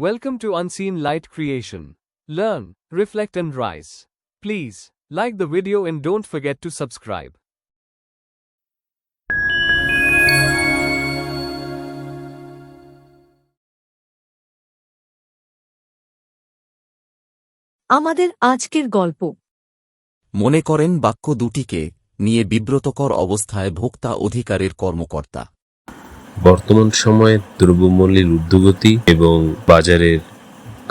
Welcome to Unseen Light Creation. Learn, reflect and rise. Please, like the video and don't forget to subscribe. আমাদের আজকের গল্প। মনে করেন বাক্য দুটিকে নিয়ে বিব্রতকর অবস্থায় ভোক্তা অধিকারের কর্মকর্তা। বর্তমান সময়ে দ্রব্যমূল্যের ঊর্ধ্বগতি এবং বাজারের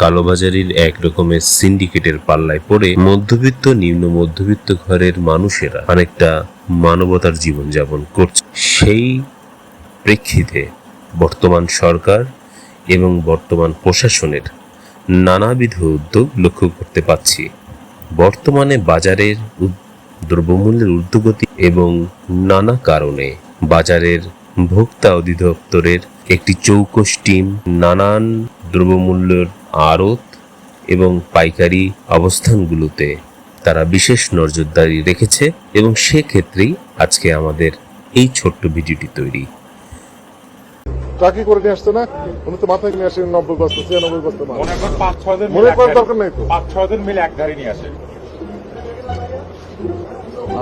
কালোবাজারির এক রকমের সিন্ডিকেটের পাল্লায় পড়ে মধ্যবিত্ত নিম্ন মধ্যবিত্ত ঘরের মানুষেরা অনেকটা মানবতার জীবনযাপন করছে। সেই প্রেক্ষিতে বর্তমান সরকার এবং বর্তমান প্রশাসনের নানাবিধ উদ্যোগ লক্ষ্য করতে পাচ্ছি। বর্তমানে বাজারের দ্রব্যমূল্যের ঊর্ধ্বগতি এবং নানা কারণে বাজারের ভোক্তা অধিদপ্তরের একটি চৌকস টিম নানান দ্রব্যমূল্যের আড়ত এবং পাইকারি অবস্থানগুলোতে তারা বিশেষ নজরদারি রেখেছে এবং সেক্ষেত্রেই আজকে আমাদের এই ছোট্ট ভিডিওটি তৈরি। ট্রাকি করে নিয়ে আসছে না, উনি তো মাথায় নিয়ে আসে 90 বস্তা 96 বস্তা মাল। মনে করেন 5-6 দিন মনে করার দরকার নেই তো, 5-6 দিন মিলে এক গাড়ি নিয়ে আসে।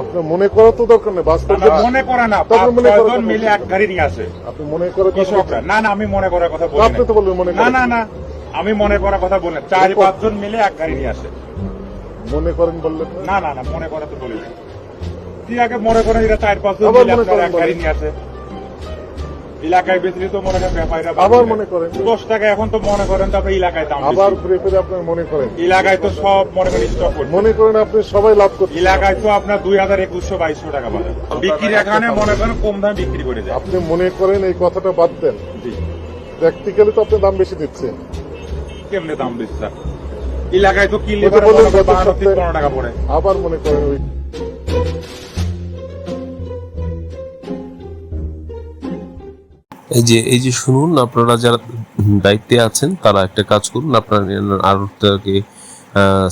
আপনার মনে করার তো দরকার নেই, বাস্তব মনে করে না, 5-6 জন মিলে এক গাড়ি নিয়ে আসে। আপনি মনে করে কৃষকরা না না, আমি মনে করার কথা বলি আপনি তো বললেন মনে না না না, আমি মনে করার কথা বলি 4-5 জন মিলে এক গাড়ি নিয়ে আসে। মনে করেন বললেন না না না, মনে করা তো বলি না। কি আগে মনে করেন এরা 4-5 জন মিলে আপনারা এক গাড়ি নিয়ে আসে। এলাকায় বেশি তো মনে করেন ব্যাপারীরা আবার মনে করেন 10 টাকা, এখন তো মনে করেন তারপরে এলাকায় দাম আবার বেশি। ঘুরে ফিরে আপনার মনে করেন এলাকায় তো সব মনে করেন স্টক করছে। মনে করেন আপনি সবাই লাভ করছেন। এলাকায় তো আপনার 2100-2200 টাকা বাজার বিক্রি, এখানে মনে করেন কম দামে বিক্রি করে যায়। আপনি মনে করেন এই কথাটা বাদ দেন, প্র্যাকটিক্যালি তো আপনি দাম বেশি দিচ্ছেন। কেমনে দাম বেশি স্যার? এলাকায় তো কিনলে ওটা বললেন গত 12-13 সপ্তাহে। টাকা পড়ে। আবার মনে করেন ওই এই যে শুনুন, আপনারা যারা দায়িত্বে আছেন তারা একটা কাজ করুন, আপনারা আরোটাকে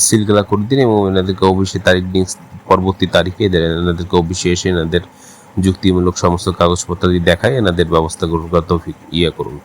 সিলগালা করে দিন এবং এনাদেরকে অফিসে তারিখ দিন, পরবর্তী তারিখে এনাদেরকে অফিসে এসে এনাদের যুক্তিমূলক সমস্ত কাগজপত্র দেখায় এনাদের ব্যবস্থা করুন, করুন।